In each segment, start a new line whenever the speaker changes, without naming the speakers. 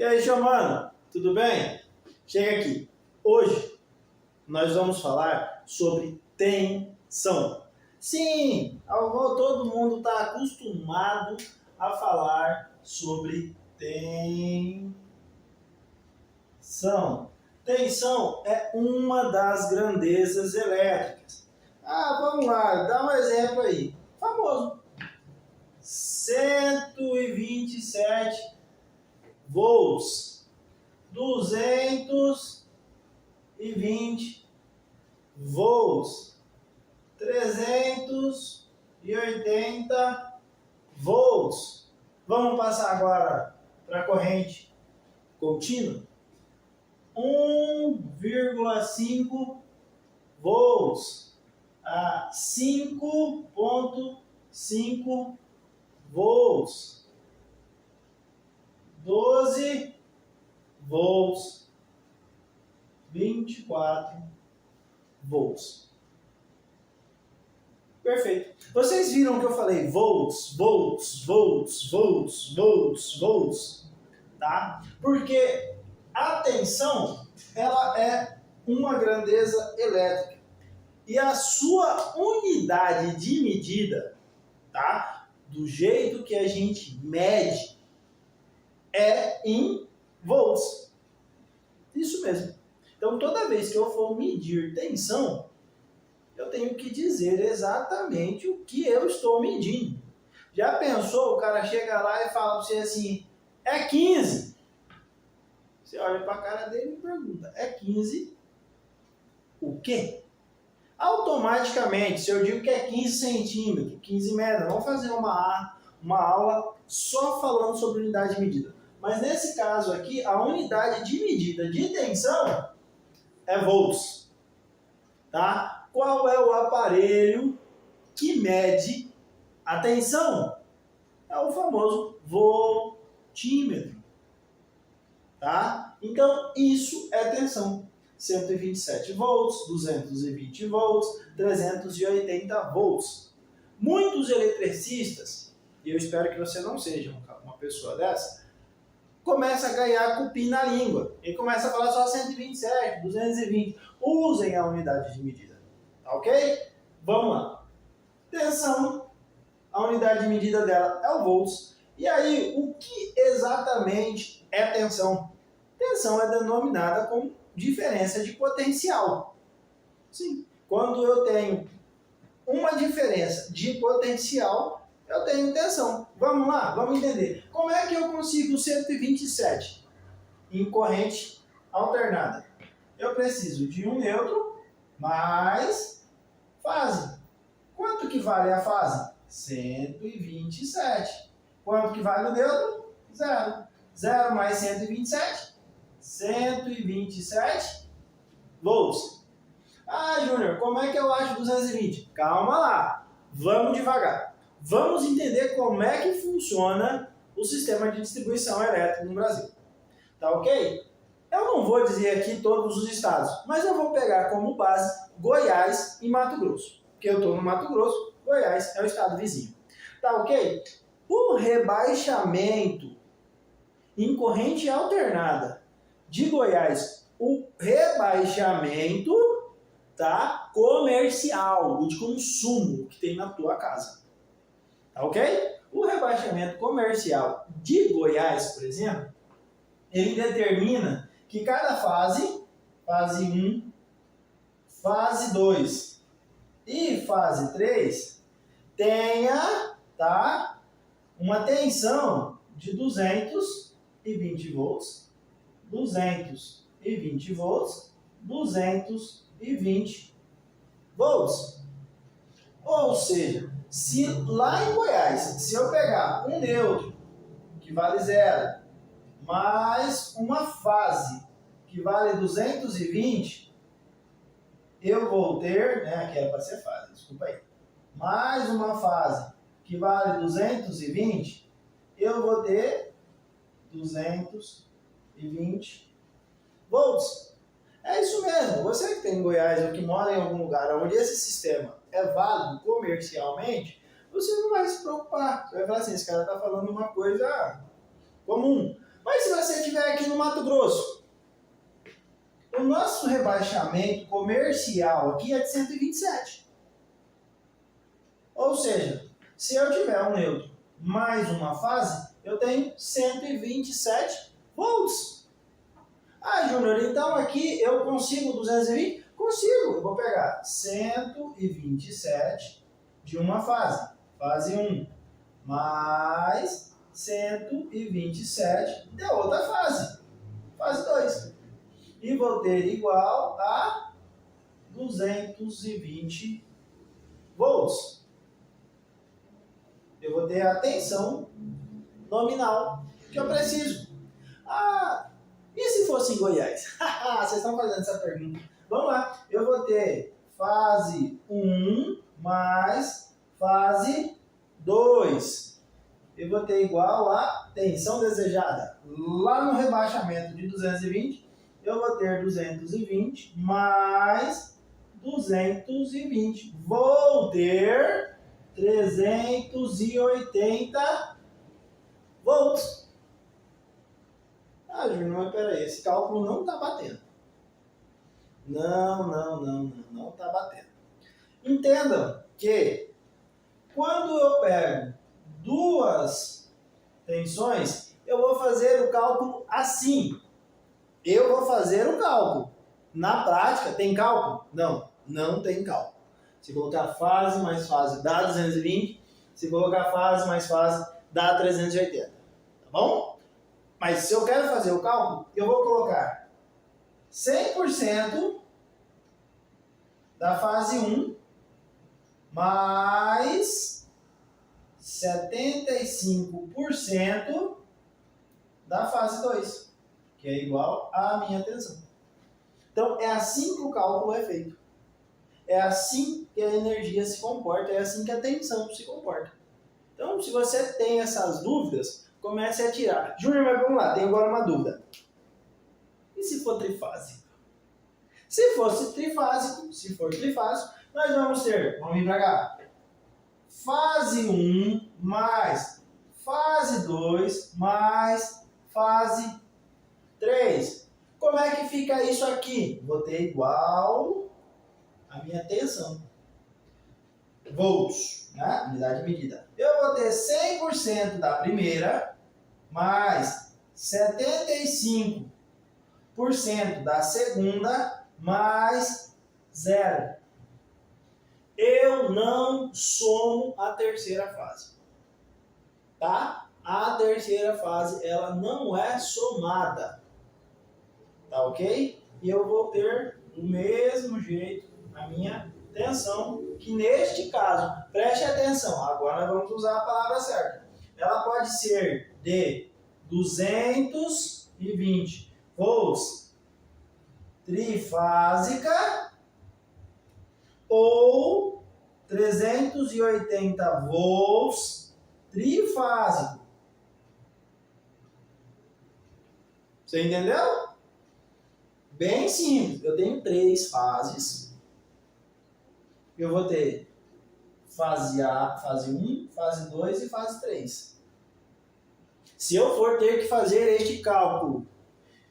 E aí, Giovana, tudo bem? Chega aqui. Hoje nós vamos falar sobre tensão. Sim, todo mundo está acostumado a falar sobre tensão. Tensão é uma das grandezas elétricas. Vamos lá, dá um exemplo aí. Famoso. 127 volts, 220 volts, 380 volts. Vamos passar agora para a corrente contínua. 1,5 volts a 5,5 volts. 12 volts, 24 volts. Perfeito. Vocês viram que eu falei volts, volts, volts, volts, volts, volts, tá? Porque a tensão, ela é uma grandeza elétrica. E a sua unidade de medida, tá? Do jeito que a gente mede, é em volts. Isso mesmo. Então, toda vez que eu for medir tensão, eu tenho que dizer exatamente o que eu estou medindo. Já pensou? O cara chega lá e fala para você assim, é 15. Você olha para a cara dele e pergunta, é 15 o quê? Automaticamente, se eu digo que é 15 centímetros, 15 metros, vamos fazer uma aula só falando sobre unidade de medida. Mas nesse caso aqui, a unidade de medida de tensão é volts. Tá? Qual é o aparelho que mede a tensão? É o famoso voltímetro. Tá? Então, isso é tensão. 127 volts, 220 volts, 380 volts. Muitos eletricistas, e eu espero que você não seja uma pessoa dessa, começa a ganhar cupim na língua. E começa a falar só 127, 220. Usem a unidade de medida. Tá ok? Vamos lá. Tensão, a unidade de medida dela é o volts. E aí, o que exatamente é tensão? Tensão é denominada como diferença de potencial. Sim, quando eu tenho uma diferença de potencial, eu tenho tensão. Vamos lá, vamos entender. Como é que eu consigo 127 em corrente alternada? Eu preciso de um neutro mais fase. Quanto que vale a fase? 127. Quanto que vale o neutro? 0. 0 mais 127? 127 volts. Júnior, como é que eu acho 220? Calma lá, vamos devagar. Vamos entender como é que funciona o sistema de distribuição elétrica no Brasil. Tá ok? Eu não vou dizer aqui todos os estados, mas eu vou pegar como base Goiás e Mato Grosso. Porque eu estou no Mato Grosso, Goiás é o estado vizinho. Tá ok? O rebaixamento em corrente alternada de Goiás, o rebaixamento, tá, comercial, o de consumo que tem na tua casa. Tá ok? O rebaixamento comercial de Goiás, por exemplo, ele determina que cada fase 1, fase 2 e fase 3, tenha, tá, uma tensão de 220 volts, 220 volts, 220 volts. Ou seja, se lá em Goiás, se eu pegar um neutro, que vale 0, mais uma fase, que vale 220, eu vou ter, aqui era para ser fase, desculpa aí, mais uma fase, que vale 220, eu vou ter 220 volts. É isso mesmo. Você que tem em Goiás ou que mora em algum lugar onde esse sistema é válido comercialmente, você não vai se preocupar. Você vai falar assim, esse cara está falando uma coisa comum. Mas se você estiver aqui no Mato Grosso, o nosso rebaixamento comercial aqui é de 127. Ou seja, se eu tiver um neutro mais uma fase, eu tenho 127 volts. Ah, Júnior, então aqui eu consigo 220? Consigo. Eu vou pegar 127 de uma fase, fase 1, mais 127 da outra fase, fase 2. E vou ter igual a 220 volts. Eu vou ter a tensão nominal que eu preciso. Ah, e se fosse em Goiás? Vocês estão fazendo essa pergunta. Vamos lá. Eu vou ter fase 1 mais fase 2. Eu vou ter igual a tensão desejada. Lá no rebaixamento de 220, eu vou ter 220 mais 220. Vou ter 380 volts. Ah, Júnior, mas peraí, esse cálculo não está batendo. Não está batendo. Entendam que quando eu pego duas tensões, eu vou fazer o cálculo assim. Eu vou fazer o cálculo. Na prática, tem cálculo? Não tem cálculo. Se colocar fase mais fase dá 220, se colocar fase mais fase dá 380. Tá bom? Mas se eu quero fazer o cálculo, eu vou colocar 100% da fase 1 mais 75% da fase 2, que é igual à minha tensão. Então, é assim que o cálculo é feito. É assim que a energia se comporta, é assim que a tensão se comporta. Então, se você tem essas dúvidas, comece a tirar. Júnior, mas vamos lá, tem agora uma dúvida. E se for trifásico? Se for trifásico, nós vamos vir para cá, fase 1 mais fase 2 mais fase 3. Como é que fica isso aqui? Vou ter igual a minha tensão. Volts, né? Unidade de medida. Eu vou ter 100% da primeira mais 75% da segunda mais 0. Eu não somo a terceira fase. Tá? A terceira fase, ela não é somada. Tá ok? E eu vou ter do mesmo jeito a minha tensão, que neste caso, preste atenção, agora nós vamos usar a palavra certa. Ela pode ser de 220 volts trifásica ou 380 volts trifásico. Você entendeu? Bem simples. Eu tenho 3 fases. Eu vou ter fase A, fase 1, fase 2 e fase 3. Se eu for ter que fazer este cálculo,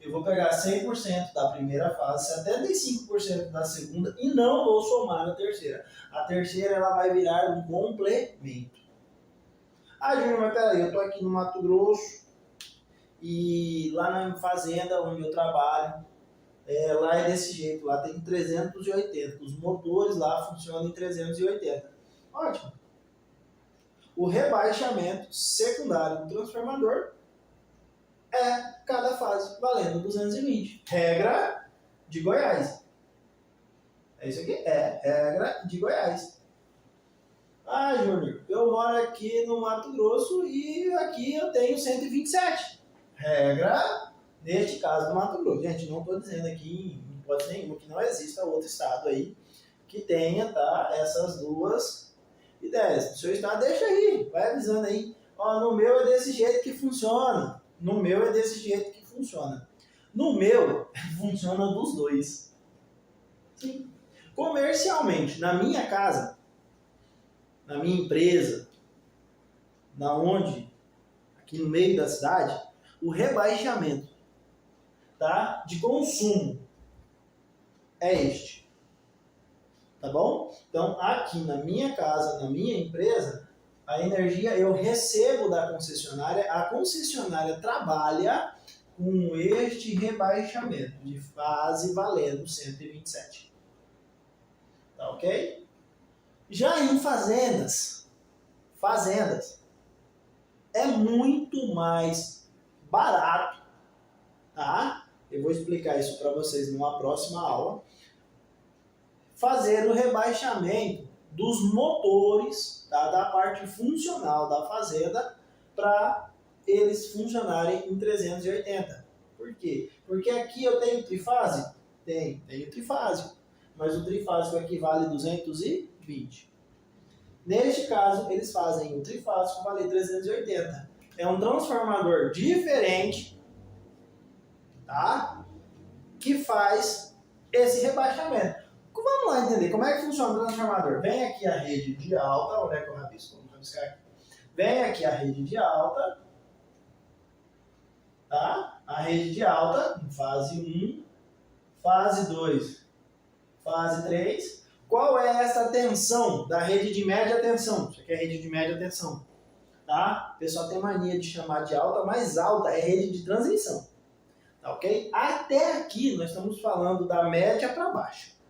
eu vou pegar 100% da primeira fase, 75% da segunda e não vou somar na terceira. A terceira ela vai virar um complemento. Ah, Júnior, mas peraí, eu estou aqui no Mato Grosso e lá na fazenda onde eu trabalho, lá é desse jeito, lá tem 380. Os motores lá funcionam em 380. Ótimo. O rebaixamento secundário do transformador é cada fase valendo 220. Regra de Goiás. É isso aqui? É regra de Goiás. Ah, Júnior, eu moro aqui no Mato Grosso e aqui eu tenho 127. Regra, neste caso, do Mato Grosso. Gente, não estou dizendo aqui, em hipótese nenhuma, que não exista outro estado aí que tenha, tá, essas duas ideias. O seu estado, deixa aí, vai avisando aí. Ó, no meu é desse jeito que funciona. No meu é desse jeito que funciona. No meu, funciona dos dois. Sim. Comercialmente, na minha casa, na minha empresa, na onde, aqui no meio da cidade, o rebaixamento, tá, de consumo é este. Tá bom? Então, aqui na minha casa, na minha empresa, a energia eu recebo da concessionária, a concessionária trabalha com este rebaixamento de fase valendo 127. Tá ok? Já em fazendas é muito mais barato, tá? Eu vou explicar isso para vocês numa próxima aula. Fazer o rebaixamento dos motores, tá, da parte funcional da fazenda para eles funcionarem em 380. Por quê? Porque aqui eu tenho trifásico? Tenho trifásico, mas o trifásico equivale a 220. Neste caso, eles fazem o trifásico valer 380. É um transformador diferente, tá, que faz esse rebaixamento. Vamos lá entender como é que funciona o transformador. Vem aqui a rede de alta, onde é que eu rabisco? Vamos rabiscar aqui. Vem aqui a rede de alta, tá? A rede de alta, fase 1, fase 2, fase 3. Qual é essa tensão da rede de média tensão? Isso aqui é a rede de média tensão, tá? O pessoal tem mania de chamar de alta, mas alta é rede de transmissão, tá ok? Até aqui nós estamos falando da média para baixo.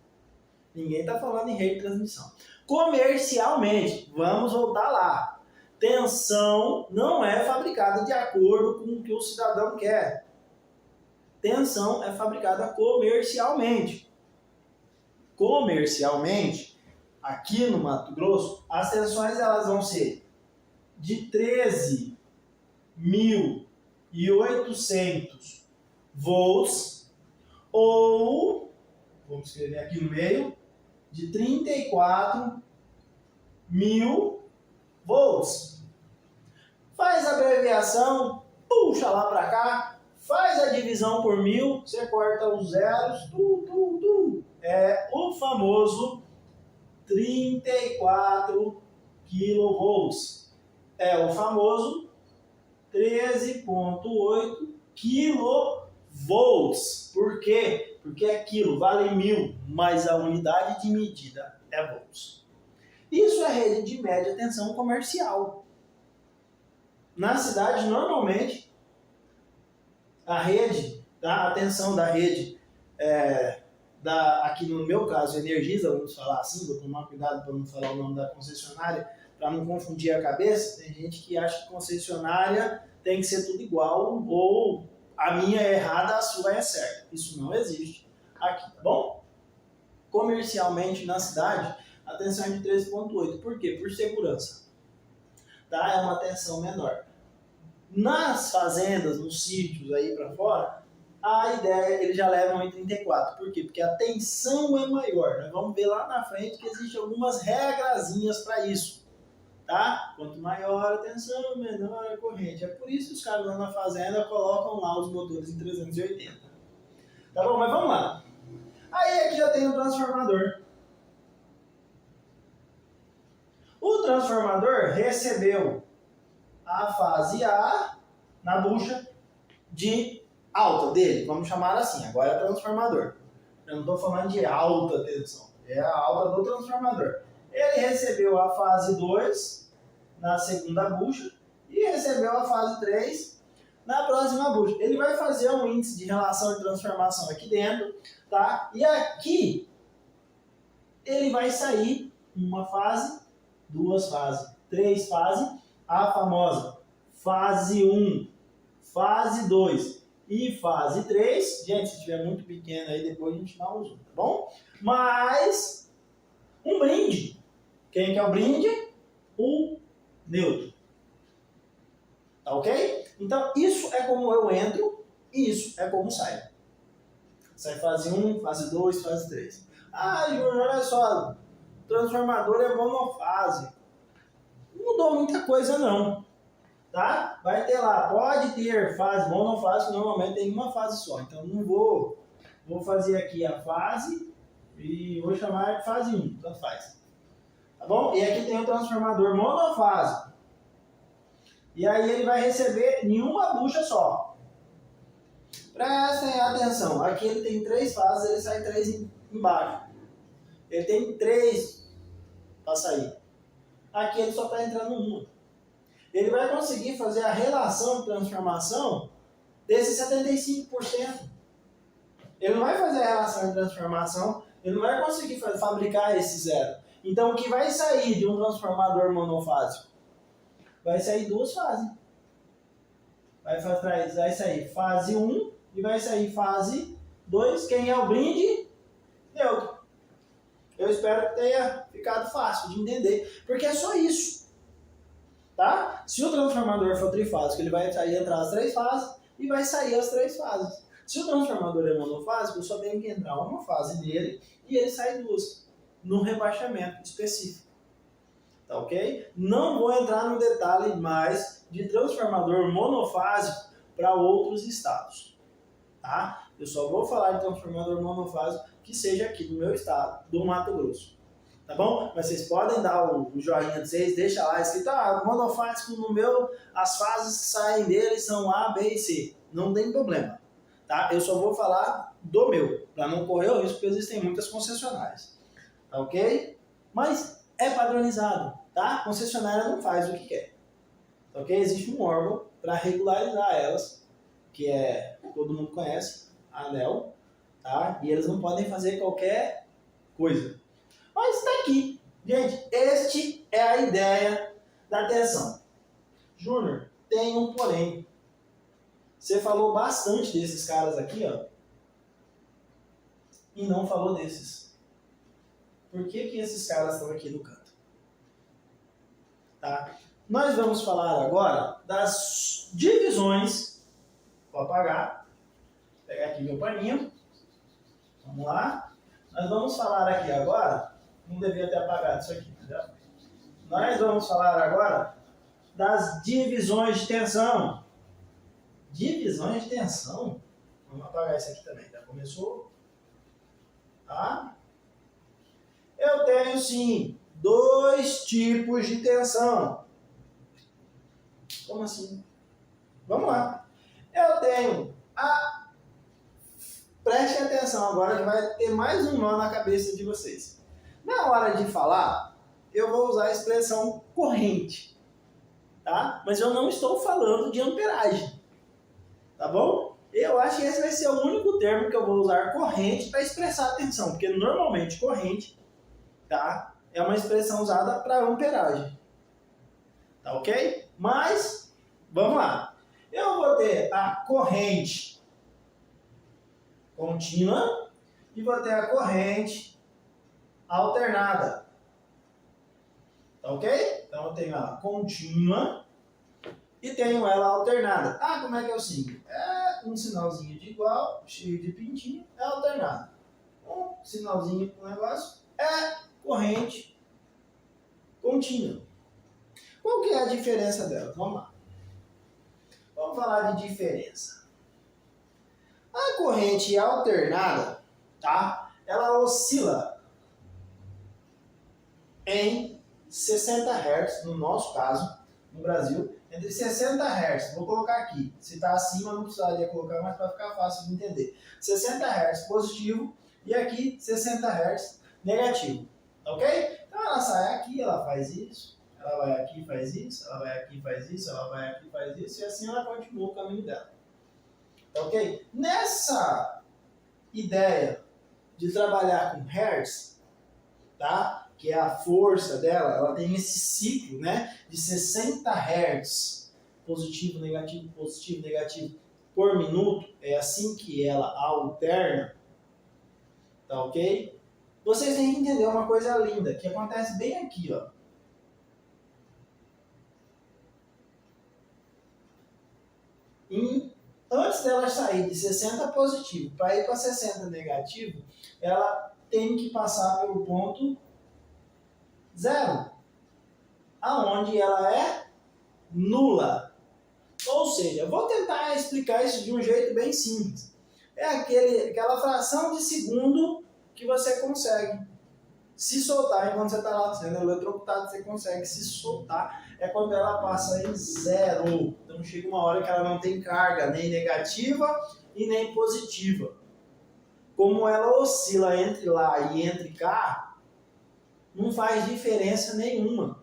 Ninguém está falando em rede de transmissão. Comercialmente, vamos voltar lá. Tensão não é fabricada de acordo com o que o cidadão quer. Tensão é fabricada comercialmente. Comercialmente, aqui no Mato Grosso, as tensões elas vão ser de 13.800 volts ou, vamos escrever aqui no meio, de 34.000 volts. Faz a abreviação, puxa lá para cá, faz a divisão por 1000, você corta os zeros, é o famoso 34 kV. É o famoso 13,8 kV. Por quê? Porque aquilo vale 1000, mas a unidade de medida é volts. Isso é rede de média tensão comercial. Na cidade, normalmente, a rede, tá? A tensão da rede, aqui no meu caso, Energisa, vamos falar assim, vou tomar cuidado para não falar o nome da concessionária, para não confundir a cabeça. Tem gente que acha que concessionária tem que ser tudo igual, ou a minha é errada, a sua é certa. Isso não existe aqui, tá bom? Comercialmente, na cidade, a tensão é de 13,8. Por quê? Por segurança. Tá? É uma tensão menor. Nas fazendas, nos sítios aí para fora, a ideia, eles já levam em 34. Por quê? Porque a tensão é maior. Nós vamos ver lá na frente que existem algumas regrazinhas para isso. Tá? Quanto maior a tensão, menor a corrente. É por isso que os caras lá na fazenda colocam lá os motores em 380. Tá bom? Mas vamos lá. Aí aqui já tem o transformador. O transformador recebeu a fase A na bucha de alta dele, vamos chamar assim, agora é transformador. Eu não estou falando de alta tensão, é a alta do transformador. Ele recebeu a fase 2 na segunda bucha e recebeu a fase 3 na próxima bucha. Ele vai fazer um índice de relação de transformação aqui dentro, tá? E aqui ele vai sair uma fase, duas fases, três fases, a famosa fase 1, fase 2 e fase 3. Gente, se estiver muito pequeno aí, depois a gente dá um zoom, tá bom? Mas um brinde. Quem quer o brinde? O neutro. Tá ok? Então, isso é como eu entro e isso é como saio. Sai fase 1, fase 2, fase 3. Ah, Júnior, olha só, transformador é monofase. Não mudou muita coisa não, tá? Vai ter lá, pode ter fase monofase, que normalmente tem uma fase só. Então não vou fazer aqui a fase e vou chamar de fase 1, tanto faz. Tá bom? E aqui tem o transformador monofásico. E aí ele vai receber em uma bucha só. Prestem atenção, aqui ele tem 3 fases, ele sai 3 embaixo. Ele tem 3 para sair. Aqui ele só está entrando 1. Ele vai conseguir fazer a relação de transformação desses 75%. Ele não vai fazer a relação de transformação, ele não vai conseguir fabricar esse 0. Então o que vai sair de um transformador monofásico? Vai sair 2 fases. Vai sair fase 1 e vai sair fase 2. Quem é o brinde? Neutro. Eu espero que tenha ficado fácil de entender, porque é só isso. Tá? Se o transformador for trifásico, ele vai entrar as 3 fases e vai sair as 3 fases. Se o transformador é monofásico, eu só tenho que entrar uma fase nele e ele sai 2, no rebaixamento específico. Tá ok? Não vou entrar no detalhe mais de transformador monofásico para outros estados. Tá? Eu só vou falar de transformador monofásico que seja aqui do meu estado, do Mato Grosso. Tá bom? Mas vocês podem dar o joinha de vocês, deixa lá escrito, monofásico no meu, as fases que saem dele são A, B e C. Não tem problema. Tá? Eu só vou falar do meu, para não correr o risco, porque existem muitas concessionárias. Tá ok? Mas é padronizado, tá? A concessionária não faz o que quer. Tá ok? Existe um órgão para regularizar elas, que todo mundo conhece, a ANEEL, tá? E eles não podem fazer qualquer coisa. Mas está aqui. Gente, este é a ideia da tensão. Júnior, tem um porém. Você falou bastante desses caras aqui, ó, e não falou desses. Por que esses caras estão aqui no canto? Tá? Nós vamos falar agora das divisões. Vou apagar. Vou pegar aqui meu paninho. Vamos lá. Nós vamos falar aqui agora. Não devia ter apagado isso aqui, entendeu? Nós vamos falar agora das divisões de tensão. Divisões de tensão? Vamos apagar isso aqui também. Já começou? Tá? Eu tenho, sim, 2 tipos de tensão. Como assim? Vamos lá. Eu tenho a... Prestem atenção agora que vai ter mais um nó na cabeça de vocês. Na hora de falar, eu vou usar a expressão corrente, tá? Mas eu não estou falando de amperagem, tá bom? Eu acho que esse vai ser o único termo que eu vou usar, corrente, para expressar a tensão, porque normalmente corrente, tá? É uma expressão usada para amperagem, tá ok? Mas, vamos lá. Eu vou ter a corrente contínua e vou ter a corrente alternada. Tá ok? Então eu tenho ela contínua e tenho ela alternada. Como é que eu sigo? É um sinalzinho de igual, cheio de pintinho, é alternado. Um sinalzinho com negócio é corrente contínua. Qual que é a diferença delas? Vamos lá. Vamos falar de diferença. A corrente alternada, tá? Ela oscila em 60 Hz, no nosso caso, no Brasil, entre 60 Hz, vou colocar aqui, se está acima não precisaria colocar, mas para ficar fácil de entender, 60 Hz positivo e aqui 60 Hz negativo, ok? Então ela sai aqui, ela faz isso, ela vai aqui, faz isso, ela vai aqui, faz isso, ela vai aqui, faz isso, e assim ela continua o caminho dela, ok? Nessa ideia de trabalhar com Hertz, tá? Que é a força dela, ela tem esse ciclo, né, de 60 Hz, positivo, negativo, por minuto, é assim que ela alterna, tá ok? Vocês têm que entender uma coisa linda, que acontece bem aqui, ó. Antes dela sair de 60 positivo para ir para 60 negativo, ela tem que passar pelo ponto 0, aonde ela é nula. Ou seja, eu vou tentar explicar isso de um jeito bem simples. É aquela fração de segundo que você consegue se soltar enquanto você está lá sendo eletrocutado, você consegue se soltar. É quando ela passa em 0. Então chega uma hora que ela não tem carga nem negativa e nem positiva. Como ela oscila entre lá e entre cá, não faz diferença nenhuma.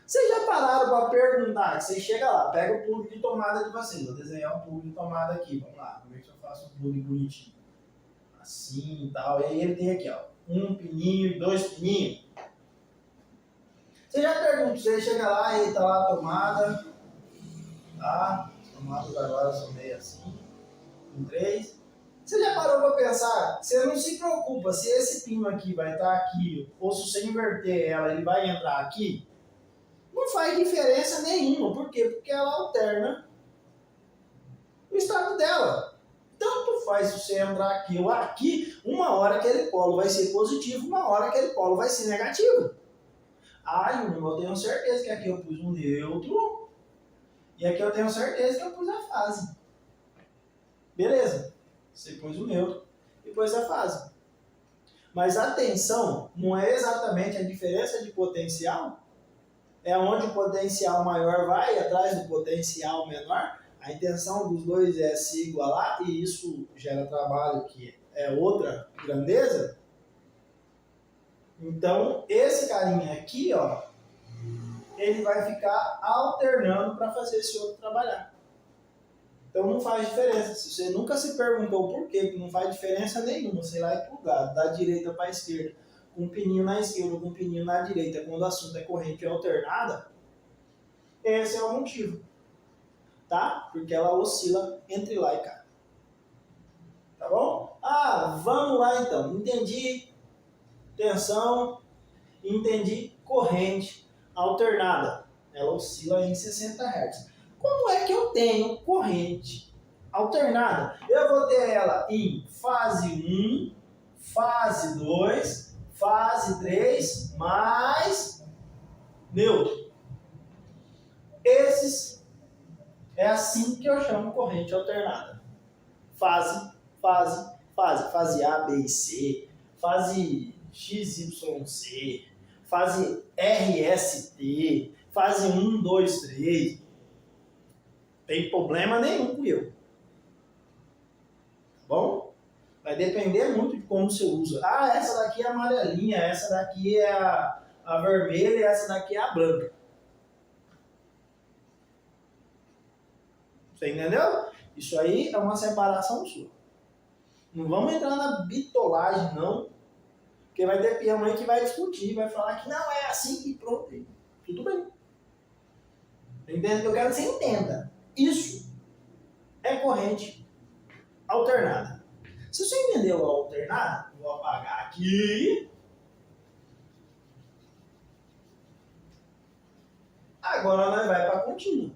Vocês já pararam para perguntar? Você chega lá, pega o plug de tomada de vocês. Vou desenhar um plug de tomada aqui. Vamos lá, como é que eu faço um plug bonitinho? Assim e tal. E aí ele tem aqui, ó, um pininho e dois pininhos. Você já pergunta, você chega lá e tá lá a tomada. Tá? As tomadas agora são meio assim. Com 3. Você já parou para pensar? Você não se preocupa se esse pino aqui vai estar aqui, ou se você inverter ela, ele vai entrar aqui. Não faz diferença nenhuma. Por quê? Porque ela alterna o estado dela. Tanto faz se você entrar aqui ou aqui, uma hora aquele polo vai ser positivo, uma hora aquele polo vai ser negativo. Eu tenho certeza que aqui eu pus um neutro, e aqui eu tenho certeza que eu pus a fase. Beleza. Você pôs o neutro e pôs a fase. Mas a tensão não é exatamente a diferença de potencial. É onde o potencial maior vai atrás do potencial menor. A intenção dos dois é se igualar e isso gera trabalho que é outra grandeza. Então, esse carinha aqui, ó, ele vai ficar alternando para fazer esse outro trabalhar. Então não faz diferença. Se você nunca se perguntou por quê, que não faz diferença nenhuma, você vai plugar da direita para a esquerda, com um pininho na esquerda, com um pininho na direita, quando o assunto é corrente alternada, esse é o motivo, tá? Porque ela oscila entre lá e cá. Tá bom? Vamos lá então. Entendi tensão, entendi corrente alternada. Ela oscila em 60 Hz. Como é que eu tenho corrente alternada? Eu vou ter ela em fase 1, fase 2, fase 3, mais neutro. Esses é assim que eu chamo corrente alternada. Fase, fase, fase. Fase A, B e C. Fase XYC. Fase RST. Fase 1, 2, 3. Tem problema nenhum com eu. Tá bom? Vai depender muito de como você usa. Essa daqui é a amarelinha, essa daqui é a vermelha e essa daqui é a branca. Você entendeu? Isso aí é uma separação sua. Não vamos entrar na bitolagem, não. Porque vai ter peão aí que vai discutir, vai falar que não é assim e pronto. Tudo bem. Entende? Eu quero que você entenda. Isso é corrente alternada. Se você entendeu a alternada, eu vou apagar aqui. Agora nós vai para a contínua.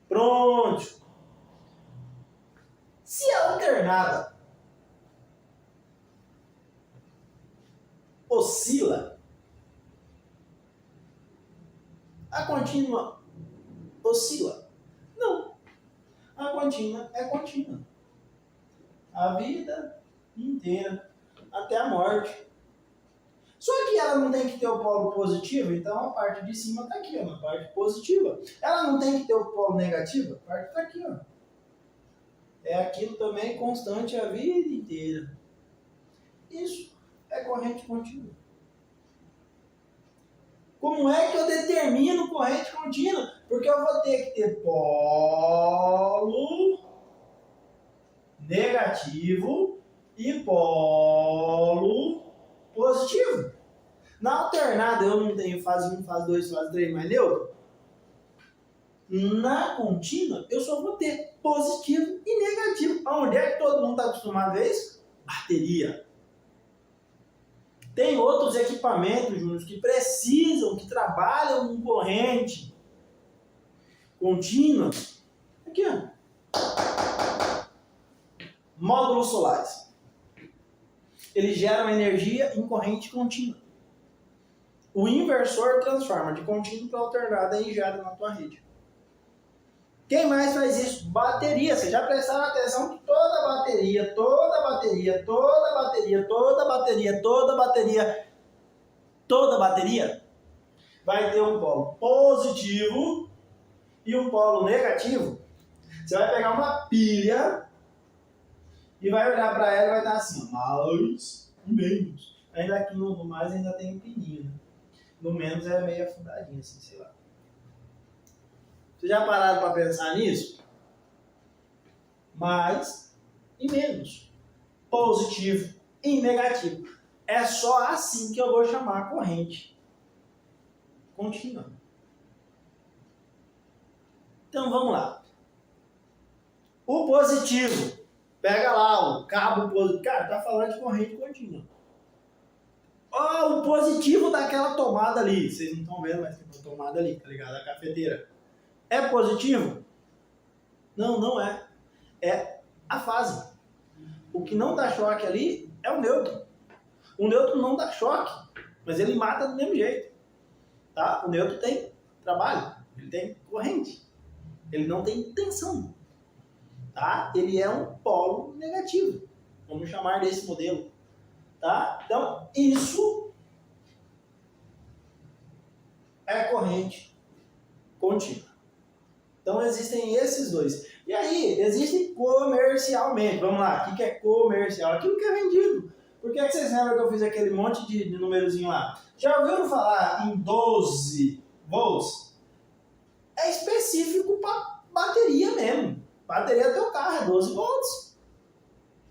Pronto. Se a alternada oscila, a contínua oscila? Não. A contínua é contínua. A vida inteira, até a morte. Só que ela não tem que ter o polo positivo, então a parte de cima está aqui, ó, na parte positiva. Ela não tem que ter o polo negativo, a parte está aqui, ó. É aquilo também constante a vida inteira. Isso é corrente contínua. Como é que eu determino corrente contínua? Porque eu vou ter que ter polo negativo e polo positivo. Na alternada eu não tenho fase 1, fase 2, fase 3 mais neutro. Na contínua eu só vou ter positivo e negativo. Onde é que todo mundo está acostumado a ver isso? Bateria. Tem outros equipamentos, Júnior, que precisam, que trabalham com corrente contínua. Aqui, ó. Módulos solares. Eles geram energia em corrente contínua. O inversor transforma de contínuo para alternada e gera na tua rede. Quem mais faz isso? Bateria. Vocês já prestaram atenção que toda bateria vai ter um polo positivo e um polo negativo. Você vai pegar uma pilha e vai olhar para ela e vai estar assim, mais e menos. Ainda aqui no mais ainda tem um pininho. Né? No menos é meio afundadinho, assim, sei lá. Vocês já pararam para pensar nisso? Mais e menos. Positivo e negativo. É só assim que eu vou chamar a corrente contínua. Então vamos lá. O positivo. Pega lá o cabo positivo. Cara, tá falando de corrente contínua. Ó, o positivo daquela tomada ali. Vocês não estão vendo, mas tem uma tomada ali, tá ligado? A cafeteira. É positivo? Não, não é. É a fase. O que não dá choque ali é o nêutron. O nêutron não dá choque, mas ele mata do mesmo jeito. Tá? O nêutron tem trabalho, ele tem corrente. Ele não tem tensão. Tá? Ele é um polo negativo. Vamos chamar desse modelo. Tá? Então, isso é corrente contínua. Então, existem esses dois. E aí, existe comercialmente. Vamos lá, o que é comercial? Aquilo que é vendido. Por que vocês lembram que eu fiz aquele monte de númerozinho lá? Já ouviram falar em 12 volts? É específico para bateria mesmo. Bateria do teu carro é 12 volts.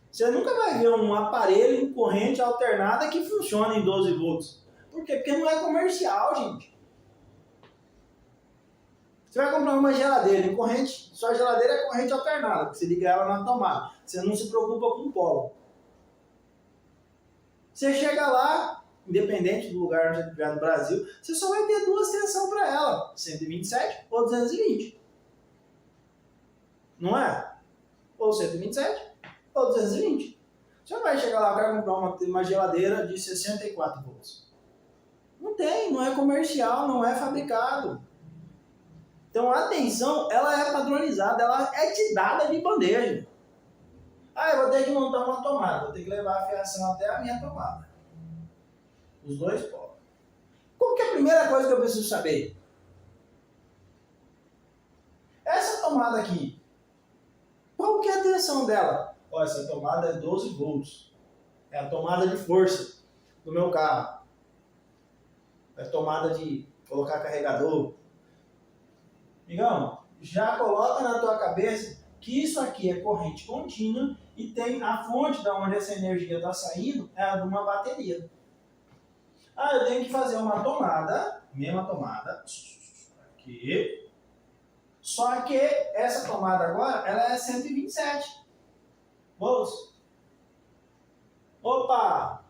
Você nunca vai ver um aparelho em corrente alternada que funcione em 12 volts. Por quê? Porque não é comercial, gente. Você vai comprar uma geladeira em corrente, sua geladeira é corrente alternada, porque você liga ela na tomada. Você não se preocupa com o polo. Você chega lá, independente do lugar onde você estiver no Brasil, você só vai ter duas tensões para ela, 127 ou 220. Não é? Ou 127 ou 220. Você não vai chegar lá, eu quero comprar uma geladeira de 64 volts. Não tem, não é comercial, não é fabricado. Então a tensão, ela é padronizada, ela é te dada de bandeja. Ah, eu vou ter que montar uma tomada, vou ter que levar a fiação até a minha tomada. Os dois polos. Qual que é a primeira coisa que eu preciso saber? Essa tomada aqui, qual que é a tensão dela? Ó, essa tomada é 12 volts. É a tomada de força do meu carro. É a tomada de colocar carregador. Amigão, já coloca na tua cabeça que isso aqui é corrente contínua e tem a fonte da onde essa energia está saindo é a de uma bateria. Ah, eu tenho que fazer uma tomada, mesma tomada, aqui. Só que essa tomada agora, ela é 127 volts. Opa!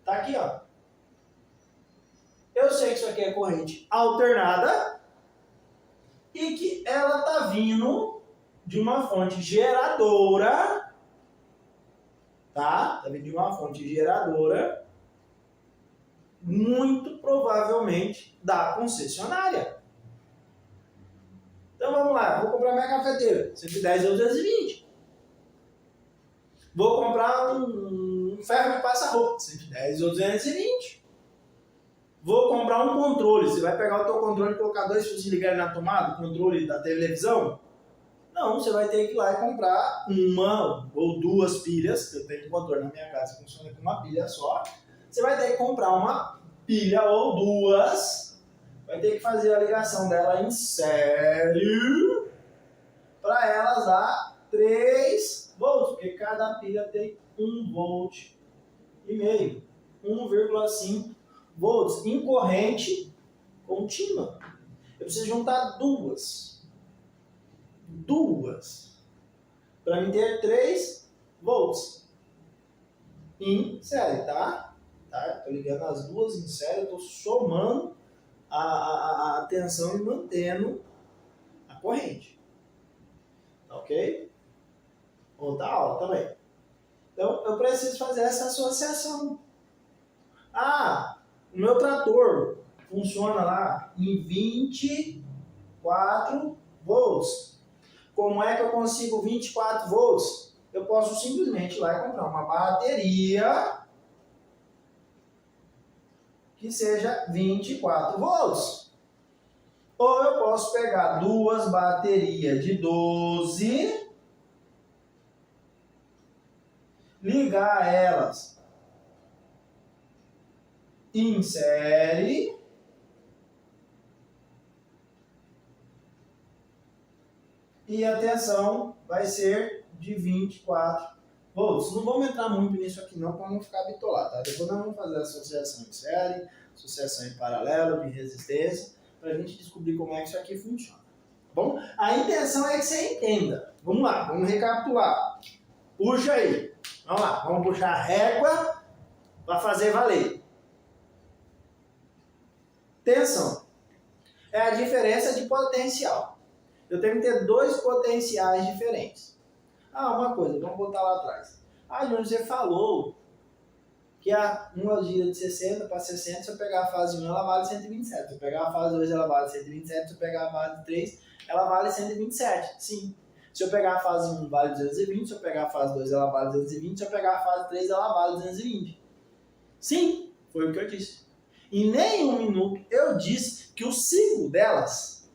Tá aqui, ó. Eu sei que isso aqui é corrente alternada e que ela tá vindo de uma fonte geradora, tá? Tá vindo de uma fonte geradora, muito provavelmente da concessionária. Então vamos lá, vou comprar minha cafeteira, 110 ou 220. Vou comprar um ferro de passar-roupa, 110 ou 220. Vou comprar um controle, você vai pegar o teu controle e colocar dois fios e ligar ele na tomada, o controle da televisão? Não, você vai ter que ir lá e comprar uma ou duas pilhas, eu tenho um controle na minha casa que funciona com uma pilha só. Você vai ter que comprar uma pilha ou duas, vai ter que fazer a ligação dela em série para elas dar 3 volts, porque cada pilha tem 1 volt e meio, 1,5 volts em corrente contínua. Eu preciso juntar duas para me ter 3 volts em série, tá? Tô ligando as duas em série, eu tô somando a tensão e mantendo a corrente. Tá ok? Outra aula também. Então, eu preciso fazer essa associação. Ah, o meu trator funciona lá em 24 volts. Como é que eu consigo 24 volts? Eu posso simplesmente ir lá e comprar uma bateria que seja 24 volts. Ou eu posso pegar duas baterias de 12, ligar elas em série e a tensão vai ser de 24 volts. Não vamos entrar muito nisso aqui não, para não ficar bitolado, tá? Depois nós vamos fazer a associação em série, associação em paralelo, de resistência, para a gente descobrir como é que isso aqui funciona. Tá bom? A intenção é que você entenda. Vamos lá, vamos recapitular. Puxa aí. Vamos lá, vamos puxar a régua para fazer valer. Tensão é a diferença de potencial. Eu tenho que ter dois potenciais diferentes. Uma coisa, vamos botar lá atrás. Júnior, você falou que uma gira de 60 para 60, se eu pegar a fase 1, ela vale 127. Se eu pegar a fase 2, ela vale 127. Se eu pegar a fase 3, ela vale 127. Sim. Se eu pegar a fase 1, vale 220. Se eu pegar a fase 2, ela vale 220. Se eu pegar a fase 3, ela vale 220. Sim, foi o que eu disse. Em nenhum minuto eu disse que o ciclo delas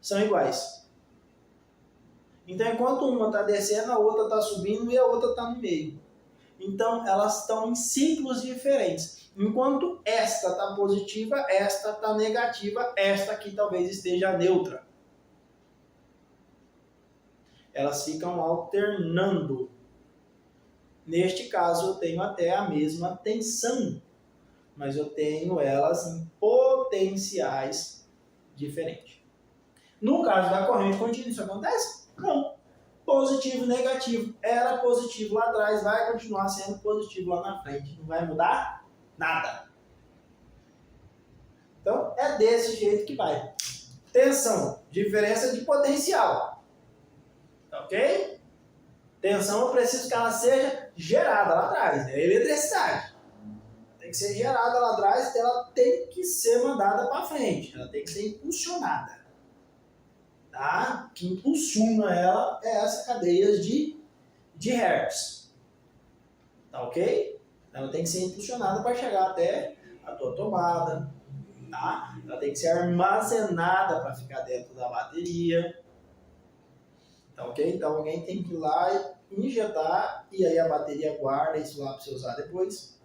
são iguais. Então, enquanto uma está descendo, a outra está subindo e a outra está no meio. Então, elas estão em ciclos diferentes. Enquanto esta está positiva, esta está negativa, esta aqui talvez esteja neutra. Elas ficam alternando. Neste caso, eu tenho até a mesma tensão, mas eu tenho elas em potenciais diferentes. No caso da corrente contínua, isso acontece? Não. Positivo e negativo. Era positivo lá atrás, vai continuar sendo positivo lá na frente. Não vai mudar nada. Então, é desse jeito que vai. Tensão, diferença de potencial. Ok? Tensão, eu preciso que ela seja gerada lá atrás. É eletricidade. Tem que ser gerada lá atrás, ela tem que ser mandada para frente. Ela tem que ser impulsionada. Tá? Que impulsiona ela é essa cadeia de hertz. Tá ok? Ela tem que ser impulsionada para chegar até a tua tomada. Tá? Ela tem que ser armazenada para ficar dentro da bateria. Tá ok? Então alguém tem que ir lá e injetar e aí a bateria guarda isso lá para você usar depois.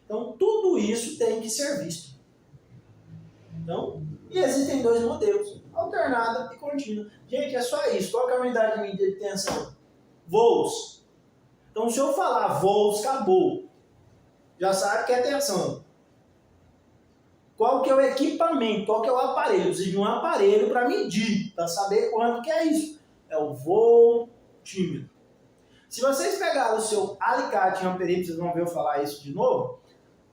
Então tudo isso tem que ser visto. Então, e existem dois modelos, alternada e contínua. Gente, é só isso. Qual que é a unidade de medida de tensão? Volts. Então, se eu falar volts, acabou. Já sabe que é tensão. Qual que é o equipamento? Qual que é o aparelho? Eu preciso de um aparelho para medir, para saber quanto que é isso. É o voltímetro. Se vocês pegarem o seu alicate em amperímetro, vocês vão ver eu falar isso de novo.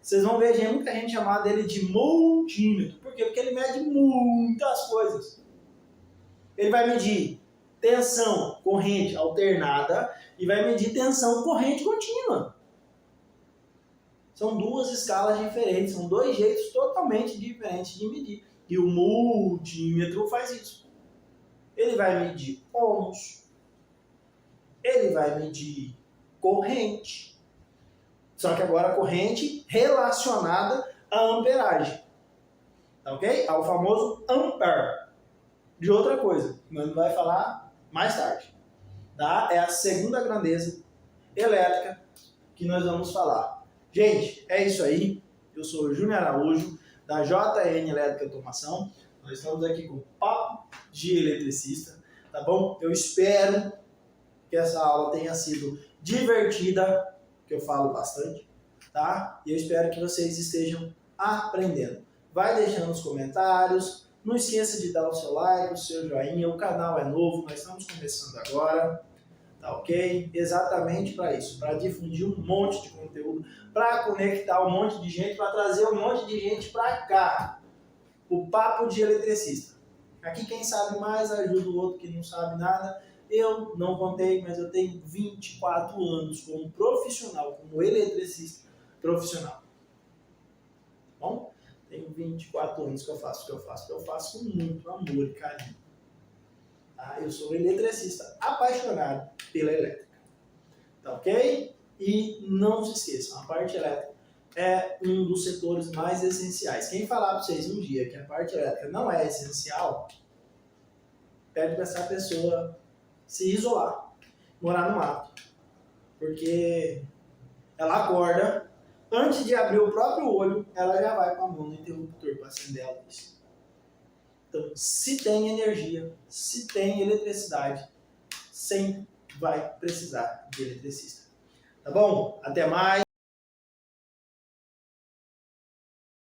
Vocês vão ver muita gente chamar dele de multímetro. Por quê? Porque ele mede muitas coisas. Ele vai medir tensão corrente alternada e vai medir tensão corrente contínua. São duas escalas diferentes, são dois jeitos totalmente diferentes de medir. E o multímetro faz isso. Ele vai medir ohms, ele vai medir corrente. Só que agora a corrente relacionada à amperagem. Tá ok? Ao famoso ampere. De outra coisa, que nós vai falar mais tarde. Tá? É a segunda grandeza elétrica que nós vamos falar. Gente, é isso aí. Eu sou o Júnior Araújo, da JN Elétrica Automação. Nós estamos aqui com papo de eletricista. Tá bom? Eu espero que essa aula tenha sido divertida, que eu falo bastante, tá? E eu espero que vocês estejam aprendendo. Vai deixando os comentários, não esqueça de dar o seu like, o seu joinha, o canal é novo, nós estamos começando agora, tá ok? Exatamente para isso, para difundir um monte de conteúdo, para conectar um monte de gente, para trazer um monte de gente para cá. O papo de eletricista. Aqui quem sabe mais ajuda o outro que não sabe nada. Eu não contei, mas eu tenho 24 anos como profissional, como eletricista profissional. Bom, tenho 24 anos que eu faço o que eu faço com muito amor e carinho. Tá? Eu sou eletricista apaixonado pela elétrica. Tá ok? E não se esqueçam, a parte elétrica é um dos setores mais essenciais. Quem falar para vocês um dia que a parte elétrica não é essencial, pede para essa pessoa se isolar, morar no mato. Porque ela acorda, antes de abrir o próprio olho, ela já vai com a mão no interruptor para acender a luz. Então, se tem energia, se tem eletricidade, sempre vai precisar de eletricista. Tá bom? Até mais.